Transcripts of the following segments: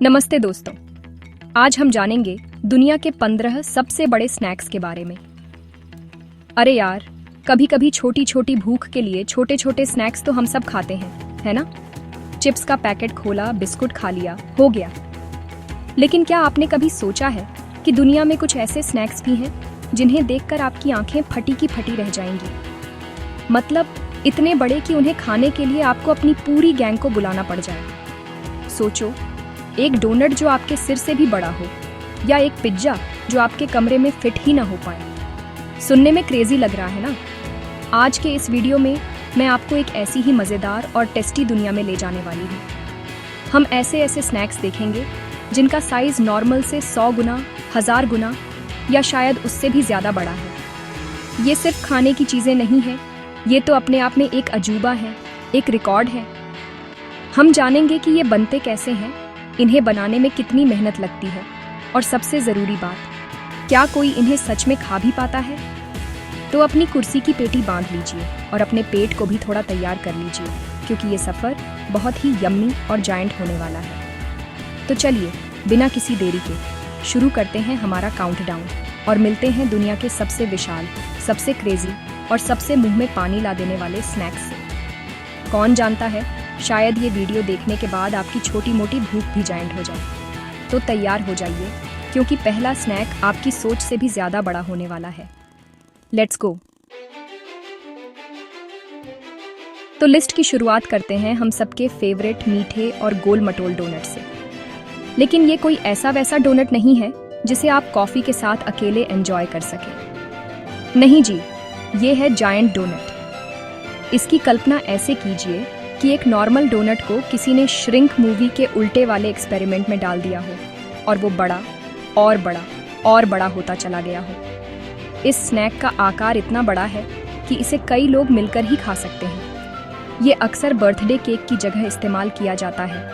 नमस्ते दोस्तों, आज हम जानेंगे दुनिया के 15 सबसे बड़े स्नैक्स के बारे में। अरे यार, कभी कभी छोटी छोटी भूख के लिए छोटे छोटे स्नैक्स तो हम सब खाते हैं, है ना? चिप्स का पैकेट खोला, बिस्कुट खा लिया, हो गया। लेकिन क्या आपने कभी सोचा है कि दुनिया में कुछ ऐसे स्नैक्स भी हैं जिन्हें देखकर आपकी आंखें फटी की फटी रह जाएंगी? मतलब इतने बड़े कि उन्हें खाने के लिए आपको अपनी पूरी गैंग को बुलाना पड़ जाए। सोचो, एक डोनट जो आपके सिर से भी बड़ा हो, या एक पिज्जा जो आपके कमरे में फिट ही ना हो पाए। सुनने में क्रेजी लग रहा है ना? आज के इस वीडियो में मैं आपको एक ऐसी ही मज़ेदार और टेस्टी दुनिया में ले जाने वाली हूँ। हम ऐसे ऐसे स्नैक्स देखेंगे जिनका साइज़ नॉर्मल से 100 गुना, 1000 गुना या शायद उससे भी ज़्यादा बड़ा है। ये सिर्फ खाने की चीज़ें नहीं हैं, ये तो अपने आप में एक अजूबा है, एक रिकॉर्ड है। हम जानेंगे कि ये बनते कैसे हैं, इन्हें बनाने में कितनी मेहनत लगती है, और सबसे ज़रूरी बात, क्या कोई इन्हें सच में खा भी पाता है? तो अपनी कुर्सी की पेटी बांध लीजिए और अपने पेट को भी थोड़ा तैयार कर लीजिए, क्योंकि ये सफ़र बहुत ही यम्मी और जायंट होने वाला है। तो चलिए, बिना किसी देरी के शुरू करते हैं हमारा काउंटडाउन और मिलते हैं दुनिया के सबसे विशाल, सबसे क्रेजी और सबसे मुंह में पानी ला देने वाले स्नैक्स से। कौन जानता है, शायद ये वीडियो देखने के बाद आपकी छोटी मोटी भूख भी जायंट हो जाए। तो तैयार हो जाइए, क्योंकि पहला स्नैक आपकी सोच से भी ज़्यादा बड़ा होने वाला है। Let's go. तो लिस्ट की शुरुआत करते हैं हम सबके फेवरेट मीठे और गोल मटोल डोनट से। लेकिन ये कोई ऐसा वैसा डोनट नहीं है जिसे आप कॉफ़ी के साथ अकेले एंजॉय कर सकें। नहीं जी, ये है जायंट डोनट। इसकी कल्पना ऐसे कीजिए कि एक नॉर्मल डोनट को किसी ने श्रिंक मूवी के उल्टे वाले एक्सपेरिमेंट में डाल दिया हो, और वो बड़ा और बड़ा और बड़ा होता चला गया हो। इस स्नैक का आकार इतना बड़ा है कि इसे कई लोग मिलकर ही खा सकते हैं। ये अक्सर बर्थडे केक की जगह इस्तेमाल किया जाता है,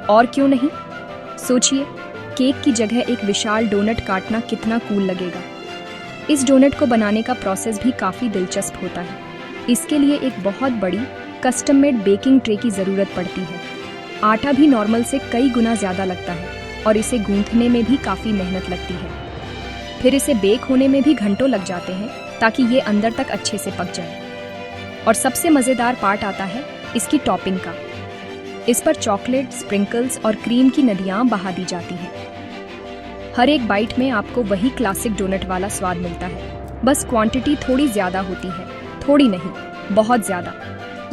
और क्यों नहीं? सोचिए, केक की जगह एक विशाल डोनट काटना कितना कूल लगेगा। इस डोनट को बनाने का प्रोसेस भी काफ़ी दिलचस्प होता है। इसके लिए एक बहुत बड़ी कस्टम मेड बेकिंग ट्रे की ज़रूरत पड़ती है। आटा भी नॉर्मल से कई गुना ज़्यादा लगता है, और इसे गूंथने में भी काफ़ी मेहनत लगती है। फिर इसे बेक होने में भी घंटों लग जाते हैं, ताकि ये अंदर तक अच्छे से पक जाए। और सबसे मज़ेदार पार्ट आता है इसकी टॉपिंग का। इस पर चॉकलेट, स्प्रिंकल्स और क्रीम की नदियाँ बहा दी जाती हैं। हर एक बाइट में आपको वही क्लासिक डोनट वाला स्वाद मिलता है, बस क्वांटिटी थोड़ी ज़्यादा होती है। थोड़ी नहीं, बहुत ज़्यादा।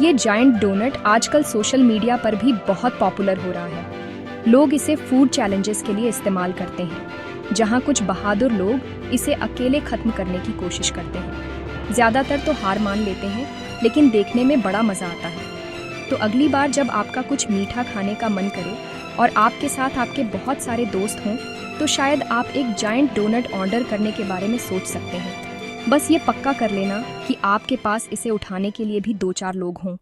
ये जायंट डोनट आजकल सोशल मीडिया पर भी बहुत पॉपुलर हो रहा है। लोग इसे फूड चैलेंजेस के लिए इस्तेमाल करते हैं, जहां कुछ बहादुर लोग इसे अकेले खत्म करने की कोशिश करते हैं। ज़्यादातर तो हार मान लेते हैं, लेकिन देखने में बड़ा मज़ा आता है। तो अगली बार जब आपका कुछ मीठा खाने का मन करे और आपके साथ आपके बहुत सारे दोस्त हों, तो शायद आप एक जायंट डोनट ऑर्डर करने के बारे में सोच सकते हैं। बस ये पक्का कर लेना कि आपके पास इसे उठाने के लिए भी 2-4 लोग हों।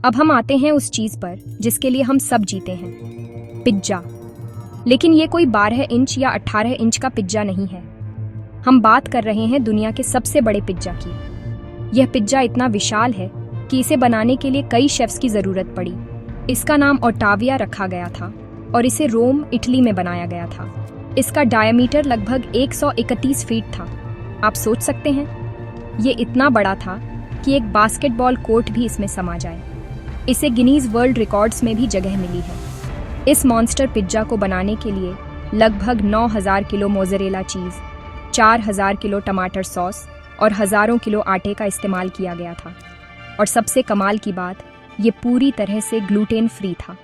अब हम आते हैं उस चीज पर जिसके लिए हम सब जीते हैं, पिज्जा। लेकिन ये कोई 12 इंच या 18 इंच का पिज्जा नहीं है। हम बात कर रहे हैं दुनिया के सबसे बड़े पिज्जा की। यह पिज्जा इतना विशाल है कि इसे बनाने के लिए कई शेफ्स की जरूरत पड़ी। इसका नाम ओटाविया रखा गया था, और इसे रोम, इटली में बनाया गया था। इसका डायमीटर लगभग 131 फीट था। आप सोच सकते हैं, ये इतना बड़ा था कि एक बास्केटबॉल कोर्ट भी इसमें समा जाए। इसे गिनीज वर्ल्ड रिकॉर्ड्स में भी जगह मिली है। इस मॉन्स्टर पिज्जा को बनाने के लिए लगभग 9000 किलो मोज़रेला चीज़, 4000 किलो टमाटर सॉस और हज़ारों किलो आटे का इस्तेमाल किया गया था। और सबसे कमाल की बात, ये पूरी तरह से ग्लूटेन फ्री था।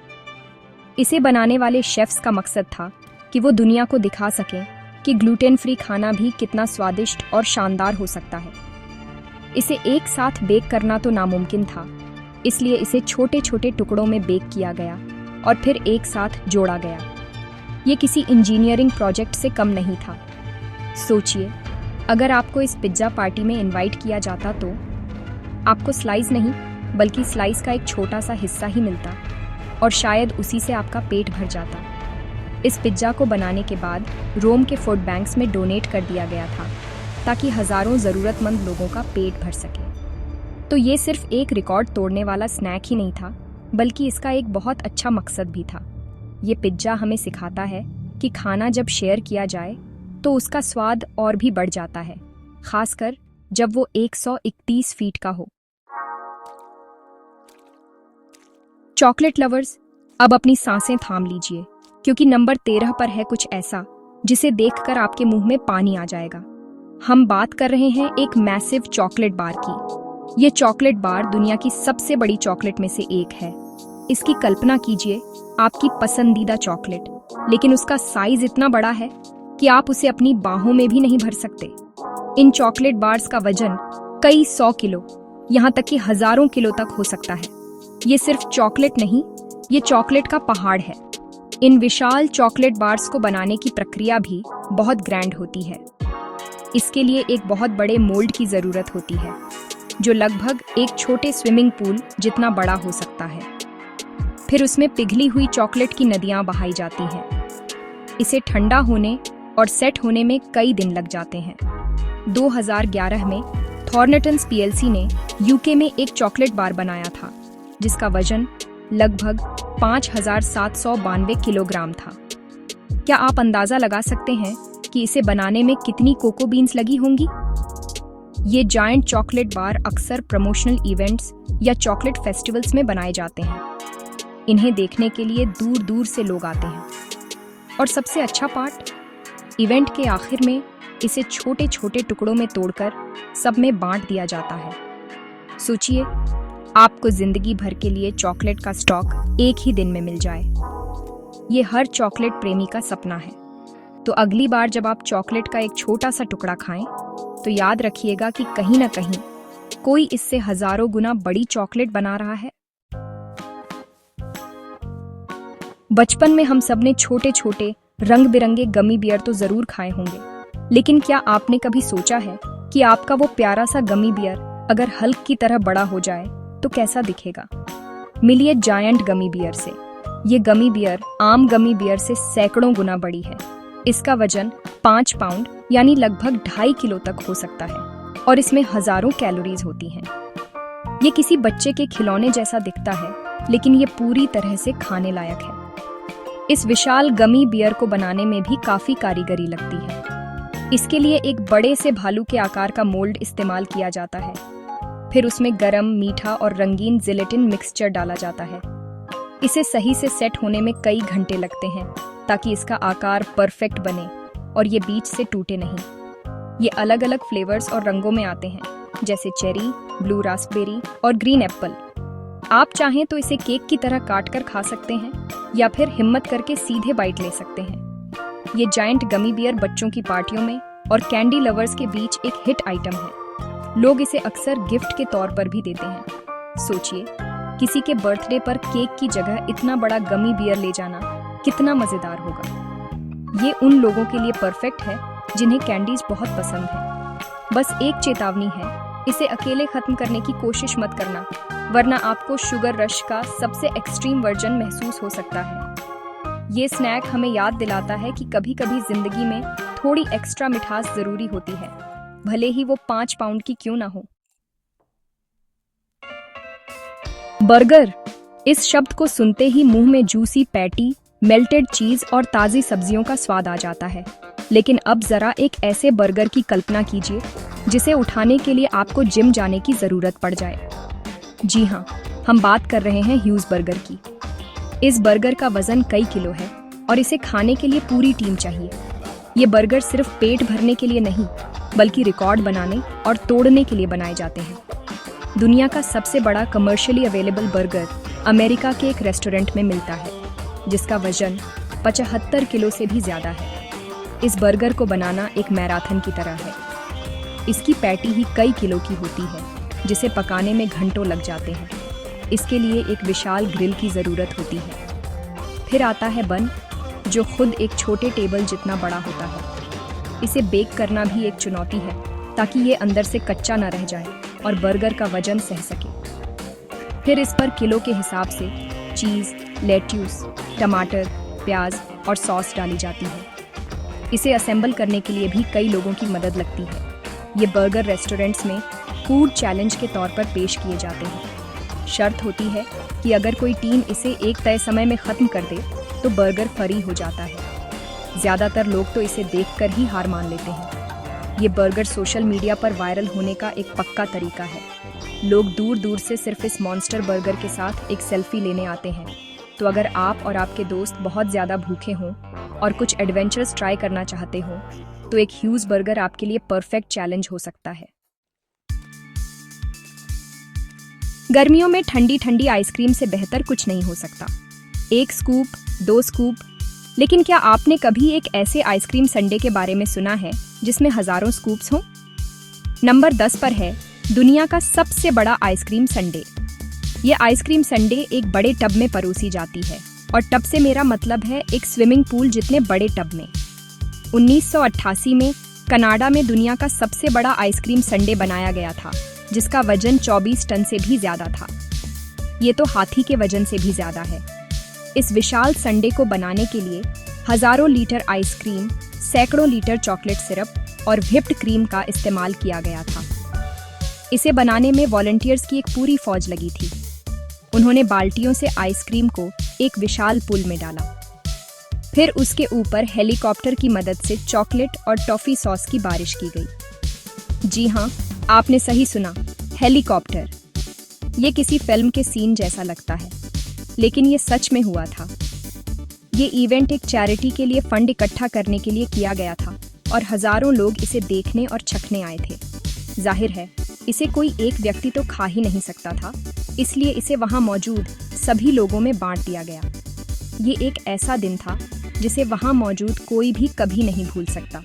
इसे बनाने वाले शेफ्स का मकसद था कि वो दुनिया को दिखा सकें कि ग्लूटेन फ्री खाना भी कितना स्वादिष्ट और शानदार हो सकता है। इसे एक साथ बेक करना तो नामुमकिन था, इसलिए इसे छोटे छोटे टुकड़ों में बेक किया गया और फिर एक साथ जोड़ा गया। ये किसी इंजीनियरिंग प्रोजेक्ट से कम नहीं था। सोचिए, अगर आपको इस पिज्ज़ा पार्टी में इनवाइट किया जाता तो आपको स्लाइस नहीं, बल्कि स्लाइस का एक छोटा सा हिस्सा ही मिलता, और शायद उसी से आपका पेट भर जाता। इस पिज्ज़ा को बनाने के बाद रोम के फूड बैंक्स में डोनेट कर दिया गया था, ताकि हज़ारों ज़रूरतमंद लोगों का पेट भर सके। तो ये सिर्फ एक रिकॉर्ड तोड़ने वाला स्नैक ही नहीं था, बल्कि इसका एक बहुत अच्छा मकसद भी था। ये पिज्जा हमें सिखाता है कि खाना जब शेयर किया जाए तो उसका स्वाद और भी बढ़ जाता है, खासकर जब वो 131 फीट का हो। चॉकलेट लवर्स, अब अपनी सांसें थाम लीजिए, क्योंकि नंबर 13 पर है कुछ ऐसा जिसे देखकर आपके मुंह में पानी आ जाएगा। हम बात कर रहे हैं एक मैसिव चॉकलेट बार की। ये चॉकलेट बार दुनिया की सबसे बड़ी चॉकलेट में से एक है। इसकी कल्पना कीजिए, आपकी पसंदीदा चॉकलेट, लेकिन उसका साइज इतना बड़ा है कि आप उसे अपनी बाहों में भी नहीं भर सकते। इन चॉकलेट बार्स का वजन कई 100 किलो, यहाँ तक कि हजारों किलो तक हो सकता है। ये सिर्फ चॉकलेट नहीं, ये चॉकलेट का पहाड़ है। इन विशाल चॉकलेट बार्स को बनाने की प्रक्रिया भी बहुत ग्रैंड होती है। इसके लिए एक बहुत बड़े मोल्ड की जरूरत होती है, जो लगभग एक छोटे स्विमिंग पूल जितना बड़ा हो सकता है। फिर उसमें पिघली हुई चॉकलेट की नदियां बहाई जाती हैं। इसे ठंडा होने और सेट होने में कई दिन लग जाते हैं। 2011 में थॉर्नटन्स पीएलसी ने यूके में एक चॉकलेट बार बनाया था, जिसका वजन लगभग 5,792 किलोग्राम था। क्या आप अंदाजा लगा सकते हैं कि इसे बनाने में कितनी कोको बीन्स लगी होंगी? ये जायंट चॉकलेट बार अक्सर प्रमोशनल इवेंट्स या चॉकलेट फेस्टिवल्स में बनाए जाते हैं। इन्हें देखने के लिए दूर दूर से लोग आते हैं। और सबसे अच्छा पार्ट, इवेंट के आखिर में इसे छोटे छोटे टुकड़ों में तोड़कर सब में बांट दिया जाता है। सोचिए, आपको जिंदगी भर के लिए चॉकलेट का स्टॉक एक ही दिन में मिल जाए। ये हर चॉकलेट प्रेमी का सपना है। तो अगली बार जब आप चॉकलेट का एक छोटा सा टुकड़ा खाएं, तो याद रखिएगा कि कहीं ना कहीं कोई इससे हजारों गुना बड़ी चॉकलेट बना रहा है। बचपन में हम सबने छोटे छोटे रंग बिरंगे गमी बियर तो जरूर खाए होंगे, लेकिन क्या आपने कभी सोचा है कि आपका वो प्यारा सा गमी बियर अगर हल्क की तरह बड़ा हो जाए तो कैसा दिखेगा? मिलिए जायंट गमी बियर से। ये गमी बियर आम गमी बियर से सैकड़ों गुना बड़ी है। इसका वजन 5 पाउंड यानी लगभग 2.5 किलो तक हो सकता है, और इसमें हजारों कैलोरीज होती हैं। ये किसी बच्चे के खिलौने जैसा दिखता है, लेकिन ये पूरी तरह से खाने लायक है। इस विशाल गमी बियर को बनाने में भी काफी कारीगरी लगती है। इसके लिए एक बड़े से भालू के आकार का मोल्ड इस्तेमाल किया जाता है। फिर उसमें गरम, मीठा और रंगीन जिलेटिन मिक्सचर डाला जाता है। इसे सही से सेट होने में कई घंटे लगते हैं, ताकि इसका आकार परफेक्ट बने और ये बीच से टूटे नहीं। ये अलग अलग फ्लेवर्स और रंगों में आते हैं, जैसे चेरी, ब्लू रास्पबेरी और ग्रीन एप्पल। आप चाहें तो इसे केक की तरह काट कर खा सकते हैं, या फिर हिम्मत करके सीधे बाइट ले सकते हैं। ये जायंट गमी बियर बच्चों की पार्टियों में और कैंडी लवर्स के बीच एक हिट आइटम है। लोग इसे अक्सर गिफ्ट के तौर पर भी देते हैं। सोचिए, किसी के बर्थडे पर केक की जगह इतना बड़ा गमी बियर ले जाना कितना मजेदार होगा। ये उन लोगों के लिए परफेक्ट है जिन्हें कैंडीज बहुत पसंद है। बस एक चेतावनी है, इसे अकेले खत्म करने की कोशिश मत करना, वरना आपको शुगर रश का सबसे एक्सट्रीम वर्जन महसूस हो सकता है। ये स्नैक हमें याद दिलाता है कि कभी कभी जिंदगी में थोड़ी एक्स्ट्रा मिठास जरूरी होती है, भले ही वो 5 पाउंड की क्यों ना हो। बर्गर, इस शब्द को सुनते ही मुंह में जूसी पैटी, मेल्टेड चीज और ताजी सब्जियों का स्वाद आ जाता है। लेकिन अब जरा एक ऐसे बर्गर की कल्पना कीजिए जिसे उठाने के लिए आपको जिम जाने की जरूरत पड़ जाए। जी हाँ, हम बात कर रहे हैं ह्यूज बर्गर की। इस बर्गर का वजन कई किलो है और इसे खाने के लिए पूरी टीम चाहिए। ये बर्गर सिर्फ पेट भरने के लिए नहीं, बल्कि रिकॉर्ड बनाने और तोड़ने के लिए बनाए जाते हैं। दुनिया का सबसे बड़ा कमर्शियली अवेलेबल बर्गर अमेरिका के एक रेस्टोरेंट में मिलता है, जिसका वजन 75 किलो से भी ज्यादा है। इस बर्गर को बनाना एक मैराथन की तरह है। इसकी पैटी ही कई किलो की होती है, जिसे पकाने में घंटों लग जाते हैं। इसके लिए एक विशाल ग्रिल की ज़रूरत होती है। फिर आता है बन, जो खुद एक छोटे टेबल जितना बड़ा होता है। इसे बेक करना भी एक चुनौती है, ताकि ये अंदर से कच्चा न रह जाए और बर्गर का वजन सह सके। फिर इस पर किलो के हिसाब से चीज़, लेट्यूस, टमाटर, प्याज और सॉस डाली जाती है। इसे असेंबल करने के लिए भी कई लोगों की मदद लगती है। ये बर्गर रेस्टोरेंट्स में फूड चैलेंज के तौर पर पेश किए जाते हैं। शर्त होती है कि अगर कोई टीम इसे एक तय समय में खत्म कर दे तो बर्गर फ्री हो जाता है। ज्यादातर लोग तो इसे देखकर ही हार मान लेते हैं। ये बर्गर सोशल मीडिया पर वायरल होने का एक पक्का तरीका है। लोग दूर दूर से सिर्फ इस मॉन्स्टर बर्गर के साथ एक सेल्फी लेने आते हैं। तो अगर आप और आपके दोस्त बहुत ज़्यादा भूखे हों और कुछ एडवेंचरस ट्राई करना चाहते हो तो एक ह्यूज बर्गर आपके लिए परफेक्ट चैलेंज हो सकता है। गर्मियों में ठंडी ठंडी आइसक्रीम से बेहतर कुछ नहीं हो सकता। 1 स्कूप, 2 स्कूप, लेकिन क्या आपने कभी एक ऐसे आइसक्रीम संडे के बारे में सुना है जिसमें हजारों स्कूप्स हों? नंबर 10 पर है दुनिया का सबसे बड़ा आइसक्रीम संडे। ये आइसक्रीम संडे एक बड़े टब में परोसी जाती है, और टब से मेरा मतलब है एक स्विमिंग पूल जितने बड़े टब में। 1988 में कनाडा में दुनिया का सबसे बड़ा आइसक्रीम संडे बनाया गया था, जिसका वजन 24 टन से भी ज्यादा था। ये तो हाथी के वजन से भी ज्यादा है। इस विशाल संडे को बनाने के लिए हजारों लीटर आइसक्रीम, सैकड़ों लीटर चॉकलेट सिरप और व्हिप्ड क्रीम का इस्तेमाल किया गया था। इसे बनाने में वॉलंटियर्स की एक पूरी फौज लगी थी। उन्होंने बाल्टियों से आइसक्रीम को एक विशाल पुल में डाला। फिर उसके ऊपर हेलीकॉप्टर की मदद से चॉकलेट और टॉफी सॉस की बारिश की गई। जी हाँ, आपने सही सुना, हेलीकॉप्टर। ये किसी फिल्म के सीन जैसा लगता है, लेकिन ये सच में हुआ था। ये इवेंट एक चैरिटी के लिए फंड इकट्ठा करने के लिए किया गया था और हजारों लोग इसे देखने और चखने आए थे। जाहिर है, इसे कोई एक व्यक्ति तो खा ही नहीं सकता था, इसलिए इसे वहां मौजूद सभी लोगों में बांट दिया गया। ये एक ऐसा दिन था जिसे वहां मौजूद कोई भी कभी नहीं भूल सकता।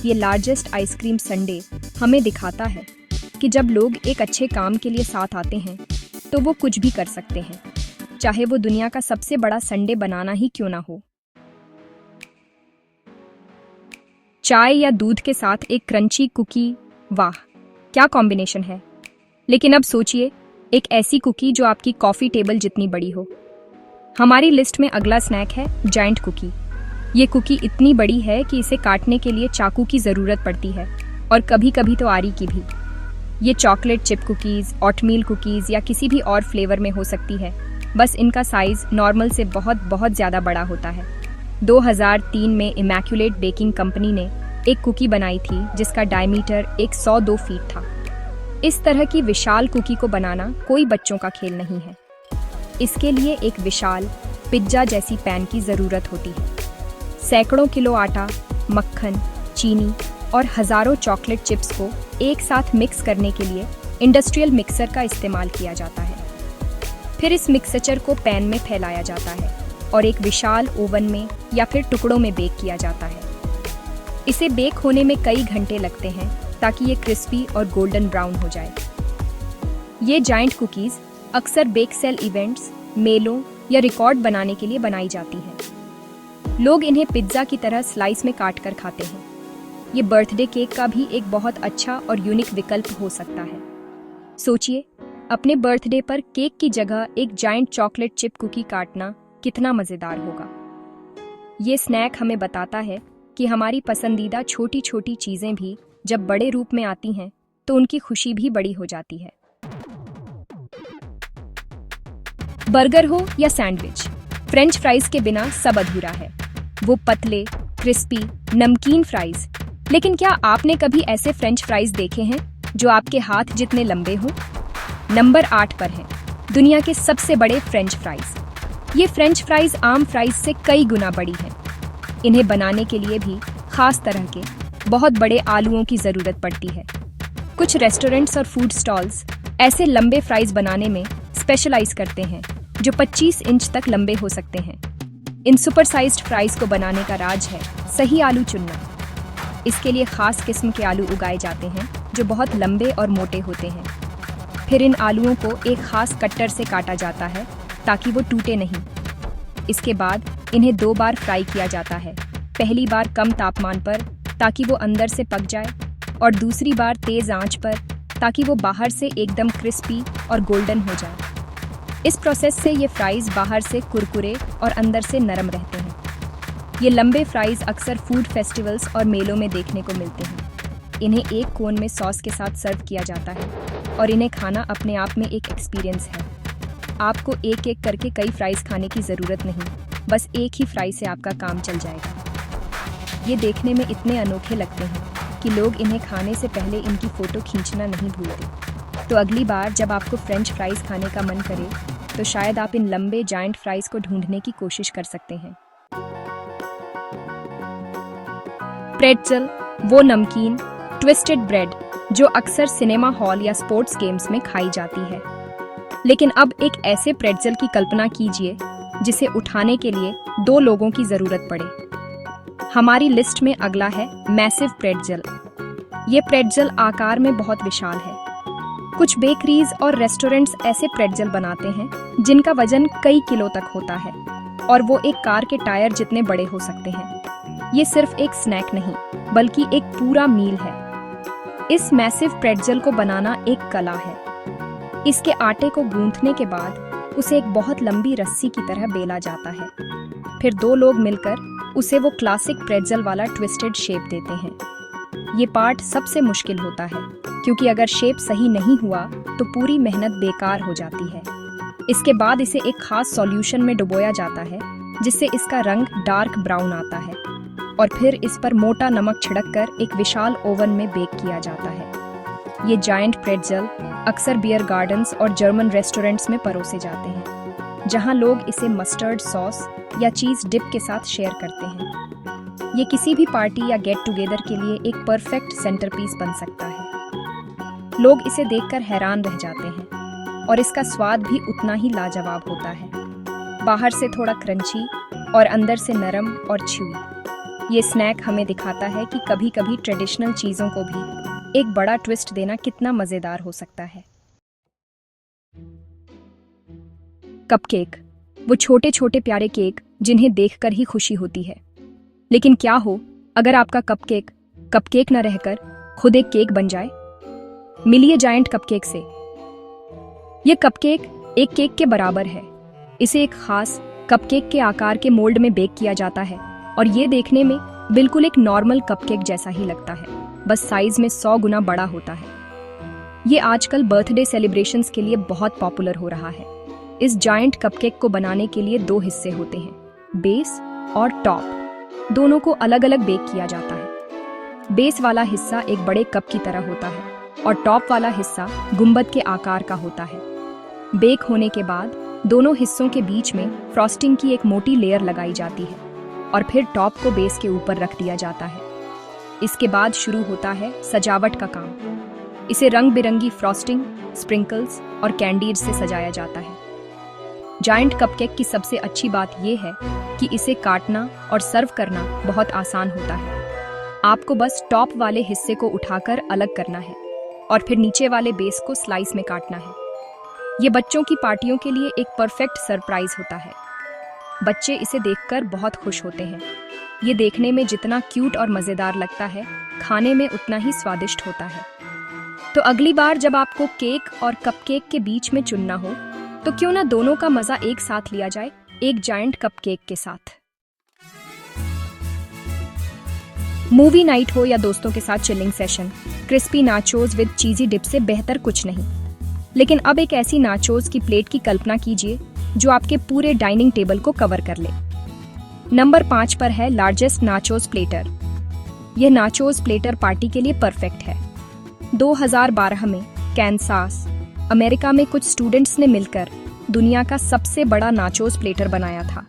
ये लार्जेस्ट आइसक्रीम संडे हमें दिखाता है कि जब लोग एक अच्छे काम के लिए साथ आते हैं तो वो कुछ भी कर सकते हैं, चाहे वो दुनिया का सबसे बड़ा संडे बनाना ही क्यों ना हो। चाय या दूध के साथ एक क्रंची कुकी, वाह क्या कॉम्बिनेशन है। लेकिन अब सोचिए, एक ऐसी कुकी जो आपकी कॉफी टेबल जितनी बड़ी हो। हमारी लिस्ट में अगला स्नैक है जायंट कुकी। ये कुकी इतनी बड़ी है कि इसे काटने के लिए चाकू की जरूरत पड़ती है, और कभी कभी तो आरी की भी। ये chocolate chip cookies, oatmeal cookies या किसी भी और फ्लेवर में हो सकती है, बस इनका साइज नॉर्मल से बहुत बहुत ज्यादा बड़ा होता है। 2003 में इमैक्युलेट बेकिंग कंपनी ने एक कुकी बनाई थी जिसका डायमीटर 102 फीट था। इस तरह की विशाल कुकी को बनाना कोई बच्चों का खेल नहीं है। इसके लिए एक विशाल पिज्जा जैसी पैन की जरूरत होती है। सैकड़ों किलो आटा, मक्खन, चीनी और हजारों चॉकलेट चिप्स को एक साथ मिक्स करने के लिए इंडस्ट्रियल मिक्सर का इस्तेमाल किया जाता है। फिर इस मिक्सचर को पैन में फैलाया जाता है और एक विशाल ओवन में या फिर टुकड़ों में बेक किया जाता है। इसे बेक होने में कई घंटे लगते हैं ताकि ये क्रिस्पी और गोल्डन ब्राउन हो जाए। ये जायंट कुकीज अक्सर बेक सेल इवेंट्स, मेलों या रिकॉर्ड बनाने के लिए बनाई जाती हैं। लोग इन्हें पिज्जा की तरह स्लाइस में काट कर खाते हैं। ये बर्थडे केक का भी एक बहुत अच्छा और यूनिक विकल्प हो सकता है। सोचिए, अपने बर्थडे पर केक की जगह एक जायंट चॉकलेट चिप कुकी काटना कितना मजेदार होगा। ये स्नैक हमें बताता है कि हमारी पसंदीदा छोटी छोटी चीजें भी जब बड़े रूप में आती हैं तो उनकी खुशी भी बड़ी हो जाती है। बर्गर हो या सैंडविच, फ्रेंच फ्राइज के बिना सब अधूरा है। वो पतले, क्रिस्पी, नमकीन फ्राइज। लेकिन क्या आपने कभी ऐसे फ्रेंच फ्राइज देखे हैं जो आपके हाथ जितने लंबे हों? नंबर 8 पर है दुनिया के सबसे बड़े फ्रेंच फ्राइज। ये फ्रेंच फ्राइज आम फ्राइज से कई गुना बड़ी है। इन्हें बनाने के लिए भी खास तरह के बहुत बड़े आलूओं की जरूरत पड़ती है। कुछ रेस्टोरेंट्स और फूड स्टॉल्स ऐसे लंबे फ्राइज बनाने में स्पेशलाइज करते हैं जो 25 इंच तक लंबे हो सकते हैं। इन सुपरसाइज्ड फ्राइज को बनाने का राज है सही आलू चुनना। इसके लिए खास किस्म के आलू उगाए जाते हैं जो बहुत लंबे और मोटे होते हैं। फिर इन आलूओं को एक खास कट्टर से काटा जाता है ताकि वो टूटे नहीं। इसके बाद इन्हें 2 बार फ्राई किया जाता है। पहली बार कम तापमान पर ताकि वो अंदर से पक जाए, और दूसरी बार तेज आंच पर ताकि वो बाहर से एकदम क्रिस्पी और गोल्डन हो जाए। इस प्रोसेस से ये फ्राइज बाहर से कुरकुरे और अंदर से नरम रहते हैं। ये लंबे फ्राइज अक्सर फूड फेस्टिवल्स और मेलों में देखने को मिलते हैं। इन्हें एक कोन में सॉस के साथ सर्व किया जाता है और इन्हें खाना अपने आप में एक एक्सपीरियंस है। आपको एक एक करके कई फ्राइज खाने की ज़रूरत नहीं, बस एक ही फ्राई से आपका काम चल जाएगा। ये देखने में इतने अनोखे लगते हैं कि लोग इन्हें खाने से पहले इनकी फ़ोटो खींचना नहीं भूलते। तो अगली बार जब आपको फ्रेंच फ्राइज़ खाने का मन करे तो शायद आप इन लंबे जायंट फ्राइज़ को ढूंढने की कोशिश कर सकते हैं। प्रेट्ज़ल, वो नमकीन ट्विस्टेड ब्रेड जो अक्सर सिनेमा हॉल या स्पोर्ट्स गेम्स में खाई जाती है। लेकिन अब एक ऐसे प्रेट्ज़ल की कल्पना कीजिए जिसे उठाने के लिए 2 लोगों की जरूरत पड़े। हमारी लिस्ट में अगला है मैसिव प्रेट्ज़ल। ये प्रेट्ज़ल आकार में बहुत विशाल है। कुछ बेकरीज और रेस्टोरेंट्स ऐसे प्रेट्ज़ल बनाते हैं जिनका वजन कई किलो तक होता है और वो एक कार के टायर जितने बड़े हो सकते हैं। ये सिर्फ एक स्नैक नहीं बल्कि एक पूरा मील है। इस मैसिव प्रेट्ज़ल को बनाना एक कला है। इसके आटे को गूंथने के बाद उसे एक बहुत लंबी रस्सी की तरह बेला जाता है। फिर 2 लोग मिलकर उसे वो क्लासिक प्रेट्ज़ल वाला ट्विस्टेड शेप देते हैं। ये पार्ट सबसे मुश्किल होता है क्योंकि अगर शेप सही नहीं हुआ तो पूरी मेहनत बेकार हो जाती है। इसके बाद इसे एक खास सॉल्यूशन में डुबोया जाता है जिससे इसका रंग डार्क ब्राउन आता है और फिर इस पर मोटा नमक छिड़ककर एक विशाल ओवन में बेक किया जाता है। ये जायंट प्रेट्ज़ल अक्सर बियर गार्डन्स और जर्मन रेस्टोरेंट्स में परोसे जाते हैं, जहां लोग इसे मस्टर्ड सॉस या चीज़ डिप के साथ शेयर करते हैं। ये किसी भी पार्टी या गेट टुगेदर के लिए एक परफेक्ट सेंटरपीस बन सकता है। लोग इसे देखकर हैरान रह जाते हैं और इसका स्वाद भी उतना ही लाजवाब होता है। बाहर से थोड़ा क्रंची और अंदर से नरम और च्यूई। ये स्नैक हमें दिखाता है कि कभी-कभी ट्रेडिशनल चीज़ों को भी एक बड़ा ट्विस्ट देना कितना मज़ेदार हो सकता है। कपकेक, वो छोटे छोटे प्यारे केक जिन्हें देखकर ही खुशी होती है। लेकिन क्या हो अगर आपका कपकेक कपकेक न रहकर खुद एक केक बन जाए? मिलिए जायंट कपकेक से। ये कपकेक एक केक के बराबर है। इसे एक खास कपकेक के आकार के मोल्ड में बेक किया जाता है और ये देखने में बिल्कुल एक नॉर्मल कपकेक जैसा ही लगता है, बस साइज में 100 गुना बड़ा होता है। ये आजकल बर्थडे सेलिब्रेशंस के लिए बहुत पॉपुलर हो रहा है। इस जायंट कपकेक को बनाने के लिए 2 हिस्से होते हैं, बेस और टॉप। दोनों को अलग अलग बेक किया जाता है। बेस वाला हिस्सा एक बड़े कप की तरह होता है और टॉप वाला हिस्सा गुंबद के आकार का होता है। बेक होने के बाद दोनों हिस्सों के बीच में फ्रॉस्टिंग की एक मोटी लेयर लगाई जाती है और फिर टॉप को बेस के ऊपर रख दिया जाता है। इसके बाद शुरू होता है सजावट का काम। इसे रंग बिरंगी फ्रॉस्टिंग, स्प्रिंकल्स और कैंडीज से सजाया जाता है। जायंट कपकेक की सबसे अच्छी बात यह है कि इसे काटना और सर्व करना बहुत आसान होता है। आपको बस टॉप वाले हिस्से को उठाकर अलग करना है और फिर नीचे वाले बेस को स्लाइस में काटना है। ये बच्चों की पार्टियों के लिए एक परफेक्ट सरप्राइज होता है। बच्चे इसे देखकर बहुत खुश होते हैं। ये देखने में जितना क्यूट और मज़ेदार लगता है, खाने में उतना ही स्वादिष्ट होता है। तो अगली बार जब आपको केक और कपकेक के बीच में चुनना हो तो क्यों ना दोनों का मज़ा एक साथ लिया जाए, एक जायंट कपकेक के साथ। मूवी नाइट हो या दोस्तों के साथ chilling session, crispy nachos with cheesy dip से बेहतर कुछ नहीं। लेकिन अब एक ऐसी नाचोज की प्लेट की कल्पना कीजिए जो आपके पूरे डाइनिंग टेबल को कवर कर ले। नंबर 5 पर है लार्जेस्ट नाचोज प्लेटर। यह नाचोज प्लेटर पार्टी के लिए परफेक्ट है। 2012 में कैनसास, अमेरिका में कुछ स्टूडेंट्स ने मिलकर दुनिया का सबसे बड़ा नाचोज प्लेटर बनाया था,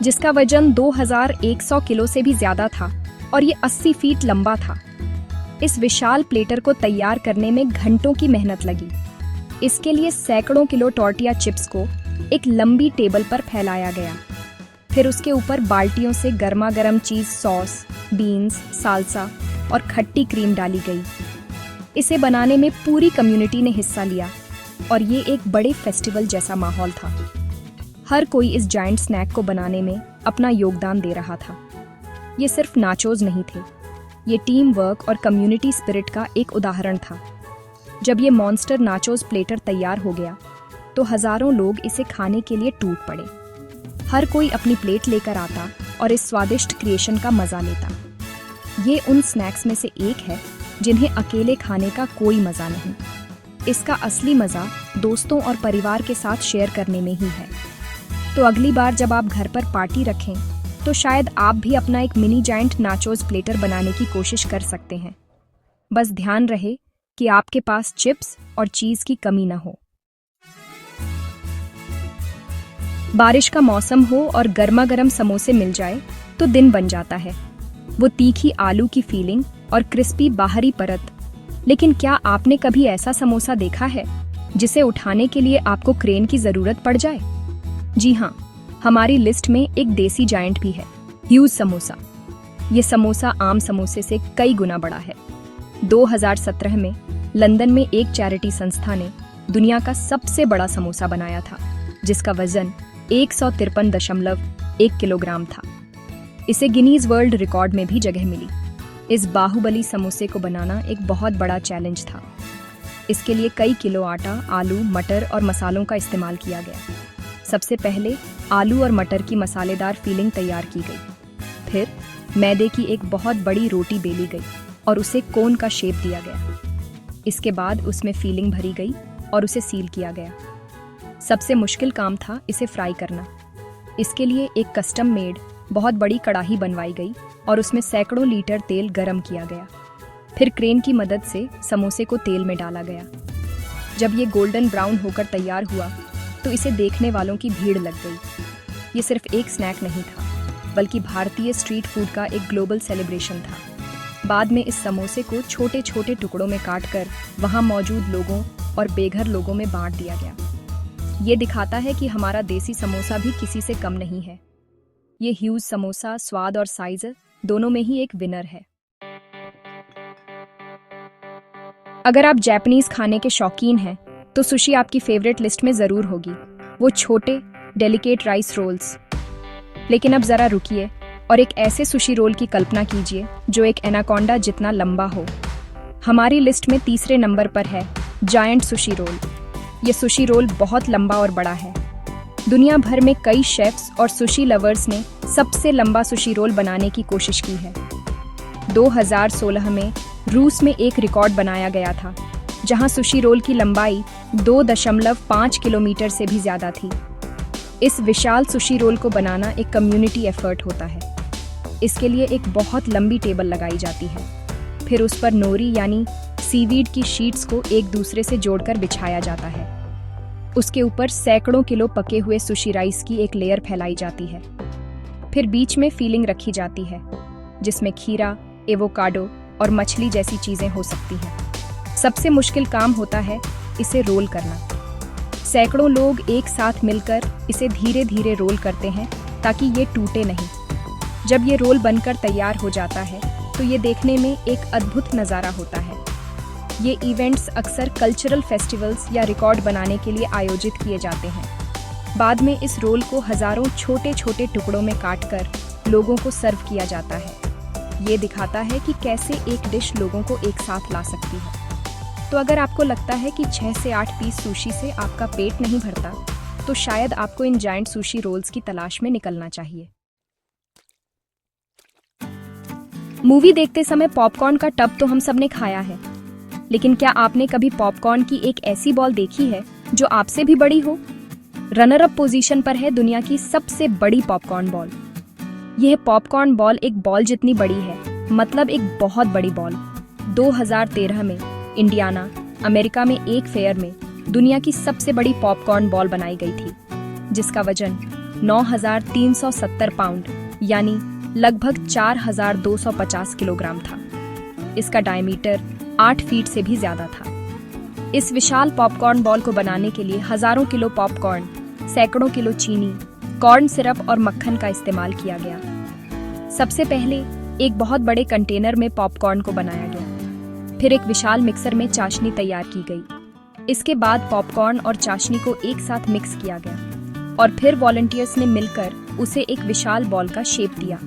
जिसका वजन 2100 किलो से भी ज्यादा था और ये 80 फीट लंबा था। इस विशाल प्लेटर को तैयार करने में घंटों की मेहनत लगी। इसके लिए सैकड़ों किलो टॉर्टिया चिप्स को एक लंबी टेबल पर फैलाया गया। फिर उसके ऊपर बाल्टियों से गर्मा गर्म चीज़ सॉस, बीन्स, साल्सा और खट्टी क्रीम डाली गई। इसे बनाने में पूरी कम्युनिटी ने हिस्सा लिया और ये एक बड़े फेस्टिवल जैसा माहौल था। हर कोई इस जायंट स्नैक को बनाने में अपना योगदान दे रहा था। ये सिर्फ नाचोज नहीं थे, ये टीम वर्क और कम्युनिटी स्पिरिट का एक उदाहरण था। जब ये मॉन्स्टर नाचोज प्लेटर तैयार हो गया तो हजारों लोग इसे खाने के लिए टूट पड़े। हर कोई अपनी प्लेट लेकर आता और इस स्वादिष्ट क्रिएशन का मजा लेता। ये उन स्नैक्स में से एक है जिन्हें अकेले खाने का कोई मजा नहीं। इसका असली मज़ा दोस्तों और परिवार के साथ शेयर करने में ही है। तो अगली बार जब आप घर पर पार्टी रखें तो शायद आप भी अपना एक मिनी जायंट नाचोस प्लेटर बनाने की कोशिश कर सकते हैं। बस ध्यान रहे कि आपके पास चिप्स और चीज़ की कमी ना हो। बारिश का मौसम हो और गर्मा गर्म समोसे मिल जाए तो दिन बन जाता है। वो तीखी आलू की फीलिंग और क्रिस्पी बाहरी परत। लेकिन क्या आपने कभी ऐसा समोसा देखा है जिसे उठाने के लिए आपको क्रेन की जरूरत पड़ जाए? जी हाँ, हमारी लिस्ट में एक देसी जायंट भी है, ह्यूज समोसा। ये समोसा आम समोसे से कई गुना बड़ा है। 2017 में लंदन में एक चैरिटी संस्था ने दुनिया का सबसे बड़ा समोसा बनाया था, जिसका वजन 153.1 किलोग्राम था। इसे गिनीज वर्ल्ड रिकॉर्ड में भी जगह मिली। इस बाहुबली समोसे को बनाना एक बहुत बड़ा चैलेंज था। इसके लिए कई किलो आटा, आलू, मटर और मसालों का इस्तेमाल किया गया। सबसे पहले आलू और मटर की मसालेदार फीलिंग तैयार की गई। फिर मैदे की एक बहुत बड़ी रोटी बेली गई और उसे कोन का शेप दिया गया। इसके बाद उसमें फीलिंग भरी गई और उसे सील किया गया। सबसे मुश्किल काम था इसे फ्राई करना। इसके लिए एक कस्टम मेड बहुत बड़ी कढ़ाई बनवाई गई और उसमें सैकड़ों लीटर तेल गरम किया गया। फिर क्रेन की मदद से समोसे को तेल में डाला गया। जब ये गोल्डन ब्राउन होकर तैयार हुआ तो इसे देखने वालों की भीड़ लग गई। ये सिर्फ एक स्नैक नहीं था, बल्कि भारतीय स्ट्रीट फूड का एक ग्लोबल सेलिब्रेशन था। बाद में इस समोसे को छोटे छोटे टुकड़ों में काटकर वहाँ मौजूद लोगों और बेघर लोगों में बांट दिया गया। ये दिखाता है कि हमारा देसी समोसा भी किसी से कम नहीं है। ये ह्यूज समोसा स्वाद और साइज दोनों में ही एक विनर है। अगर आप जापानीज खाने के शौकीन हैं तो सुशी आपकी फेवरेट लिस्ट में जरूर होगी। वो छोटे डेलिकेट राइस रोल्स। लेकिन अब जरा रुकिए और एक ऐसे सुशी रोल की कल्पना कीजिए जो एक एनाकोंडा जितना लंबा हो। हमारी लिस्ट में तीसरे नंबर पर है जायंट सुशी रोल। ये सुशी रोल बहुत लंबा और बड़ा है। दुनिया भर में कई शेफ्स और सुशी लवर्स ने सबसे लंबा सुशी रोल बनाने की कोशिश की है। 2016 में रूस में एक रिकॉर्ड बनाया गया था, जहां सुशी रोल की लंबाई 2.5 किलोमीटर से भी ज्यादा थी। इस विशाल सुशी रोल को बनाना एक कम्युनिटी एफर्ट होता है। इसके लिए एक बहुत लंबी टेबल लगाई जाती है। फिर उस पर नोरी यानी सीवीड की शीट्स को एक दूसरे से जोड़कर बिछाया जाता है। उसके ऊपर सैकड़ों किलो पके हुए सुशी राइस की एक लेयर फैलाई जाती है। फिर बीच में फीलिंग रखी जाती है, जिसमें खीरा, एवोकाडो और मछली जैसी चीजें हो सकती हैं। सबसे मुश्किल काम होता है इसे रोल करना। सैकड़ों लोग एक साथ मिलकर इसे धीरे धीरे रोल करते हैं ताकि ये टूटे नहीं। जब ये रोल बनकर तैयार हो जाता है तो ये देखने में एक अद्भुत नज़ारा होता है। ये इवेंट्स अक्सर कल्चरल फेस्टिवल्स या रिकॉर्ड बनाने के लिए आयोजित किए जाते हैं। बाद में इस रोल को हजारों छोटे छोटे टुकड़ों में काटकर लोगों को सर्व किया जाता है। ये दिखाता है कि कैसे एक डिश लोगों को एक साथ ला सकती है। तो अगर आपको लगता है कि 6 से 8 पीस सुशी से आपका पेट नहीं भरता, तो शायद आपको इन जायंट सुशी रोल्स की तलाश में निकलना चाहिए। मूवी देखते समय पॉपकॉर्न का टब तो हम सबने खाया है, लेकिन क्या आपने कभी पॉपकॉर्न की एक ऐसी बॉल देखी है जो आपसे भी बड़ी हो? रनर अप पोजीशन पर है दुनिया की सबसे बड़ी पॉपकॉर्न बॉल। यह पॉपकॉर्न बॉल एक बॉल जितनी बड़ी है, मतलब एक बहुत बड़ी बॉल। 2013 में इंडियाना, अमेरिका में एक फेयर में दुनिया की सबसे बड़ी पॉपकॉर्न बॉल बनाई गई थी, जिसका वजन 9,370 पाउंड यानी लगभग 4,250 किलोग्राम था। इसका डायमीटर 8 फीट से भी ज्यादा था। इस विशाल पॉपकॉर्न बॉल को बनाने के लिए हजारों किलो पॉपकॉर्न, सैकड़ों किलो चीनी, कॉर्न सिरप और मक्खन का इस्तेमाल किया गया। सबसे पहले एक बहुत बड़े कंटेनर में पॉपकॉर्न को बनाया गया। फिर एक विशाल मिक्सर में चाशनी तैयार की गई। इसके बाद पॉपकॉर्न और चाशनी को एक साथ मिक्स किया गया और फिर वॉलंटियर्स ने मिलकर उसे एक विशाल बॉल का शेप दिया।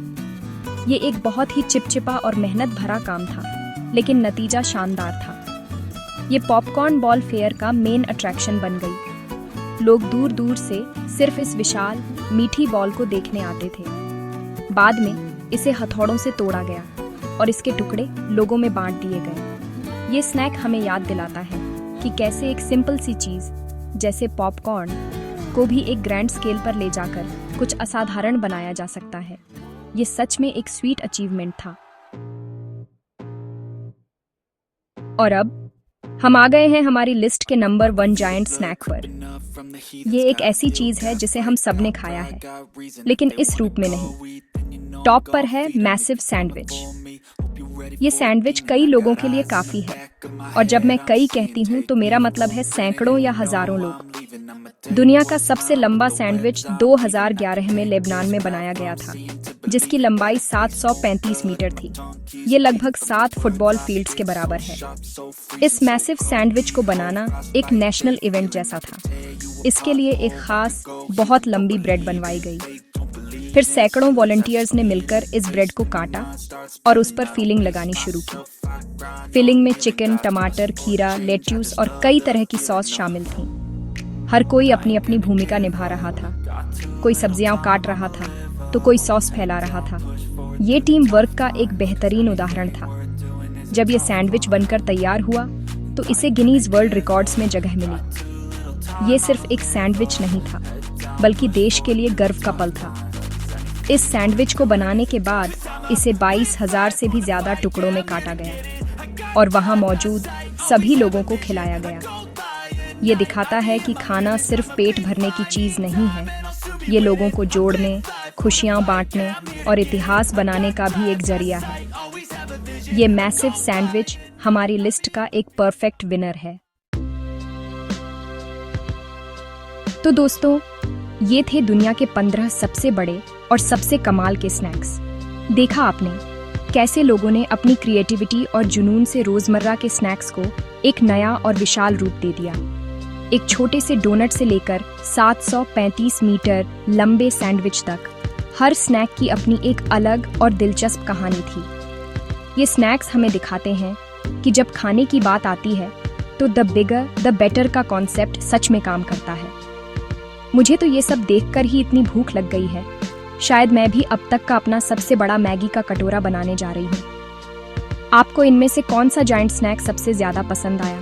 ये एक बहुत ही चिपचिपा और मेहनत भरा काम था, लेकिन नतीजा शानदार था। ये पॉपकॉर्न बॉल फेयर का मेन अट्रैक्शन बन गई। लोग दूर दूर से सिर्फ इस विशाल मीठी बॉल को देखने आते थे। बाद में इसे हथौड़ों से तोड़ा गया और इसके टुकड़े लोगों में बांट दिए गए। ये स्नैक हमें याद दिलाता है कि कैसे एक सिंपल सी चीज जैसे पॉपकॉर्न को भी एक ग्रैंड स्केल पर ले जाकर कुछ असाधारण बनाया जा सकता है। ये सच में एक स्वीट अचीवमेंट था। और अब हम आ गए हैं हमारी लिस्ट के नंबर 1 जायंट स्नैक पर। ये एक ऐसी चीज है जिसे हम सबने खाया है, लेकिन इस रूप में नहीं। टॉप पर है मैसिव सैंडविच। ये सैंडविच कई लोगों के लिए काफी है, और जब मैं कई कहती हूँ तो मेरा मतलब है सैकड़ों या हजारों लोग। दुनिया का सबसे लंबा सैंडविच 2011 में लेबनान में बनाया गया था, जिसकी लंबाई 735 मीटर थी। ये लगभग 7 फुटबॉल फील्ड्स के बराबर है। इस मैसिव सैंडविच को बनाना एक नेशनल इवेंट जैसा था। इसके लिए एक खास बहुत लंबी ब्रेड बनवाई गई। फिर सैकड़ों वॉलंटियर्स ने मिलकर इस ब्रेड को काटा और उस पर फिलिंग लगानी शुरू की। फिलिंग में चिकन, टमाटर, खीरा, लेट्यूस और कई तरह की सॉस शामिल थी। हर कोई अपनी अपनी भूमिका निभा रहा था। कोई सब्जियां काट रहा था तो कोई सॉस फैला रहा था। ये टीम वर्क का एक बेहतरीन उदाहरण था। जब ये सैंडविच बनकर तैयार हुआ तो इसे गिनीज वर्ल्ड रिकॉर्ड्स में जगह मिली। ये सिर्फ एक सैंडविच नहीं था, बल्कि देश के लिए गर्व का पल था। इस सैंडविच को बनाने के बाद इसे 22,000 से भी ज्यादा टुकड़ों में काटा गया और वहां मौजूद सभी लोगों को खिलाया गया। ये दिखाता है कि खाना सिर्फ पेट भरने की चीज नहीं है, ये लोगों को जोड़ने, खुशियां बांटने और इतिहास बनाने का भी एक जरिया है। ये मैसिव सैंडविच हमारी लिस्ट का एक परफेक्ट विनर है। तो दोस्तों, ये थे दुनिया के 15 सबसे बड़े और सबसे कमाल के स्नैक्स। देखा आपने कैसे लोगों ने अपनी क्रिएटिविटी और जुनून से रोजमर्रा के स्नैक्स को एक नया और विशाल रूप दे दिया। एक छोटे से डोनट से लेकर 735 मीटर लंबे सैंडविच तक, हर स्नैक की अपनी एक अलग और दिलचस्प कहानी थी। ये स्नैक्स हमें दिखाते हैं कि जब खाने की बात आती है तो द बिगर द बेटर का कॉन्सेप्ट सच में काम करता है। मुझे तो ये सब देखकर ही इतनी भूख लग गई है। शायद मैं भी अब तक का अपना सबसे बड़ा मैगी का कटोरा बनाने जा रही हूँ। आपको इनमें से कौन सा जायंट स्नैक सबसे ज्यादा पसंद आया?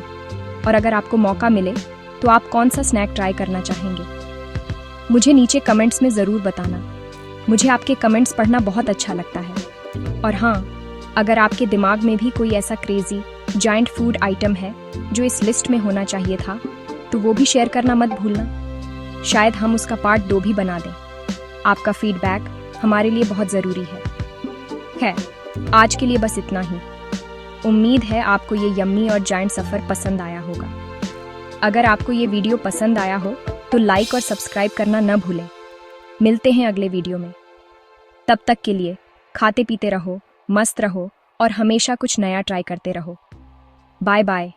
और अगर आपको मौका मिले तो आप कौन सा स्नैक ट्राई करना चाहेंगे? मुझे नीचे कमेंट्स में ज़रूर बताना। मुझे आपके कमेंट्स पढ़ना बहुत अच्छा लगता है। और हाँ, अगर आपके दिमाग में भी कोई ऐसा क्रेजी जायंट फूड आइटम है जो इस लिस्ट में होना चाहिए था, तो वो भी शेयर करना मत भूलना। शायद हम उसका पार्ट 2 भी बना दें। आपका फीडबैक हमारे लिए बहुत ज़रूरी है। आज के लिए बस इतना ही। उम्मीद है आपको ये यम्मी और जायंट सफ़र पसंद आया होगा। अगर आपको ये वीडियो पसंद आया हो तो लाइक और सब्सक्राइब करना न भूलें। मिलते हैं अगले वीडियो में। तब तक के लिए खाते पीते रहो, मस्त रहो और हमेशा कुछ नया ट्राई करते रहो। Bye bye.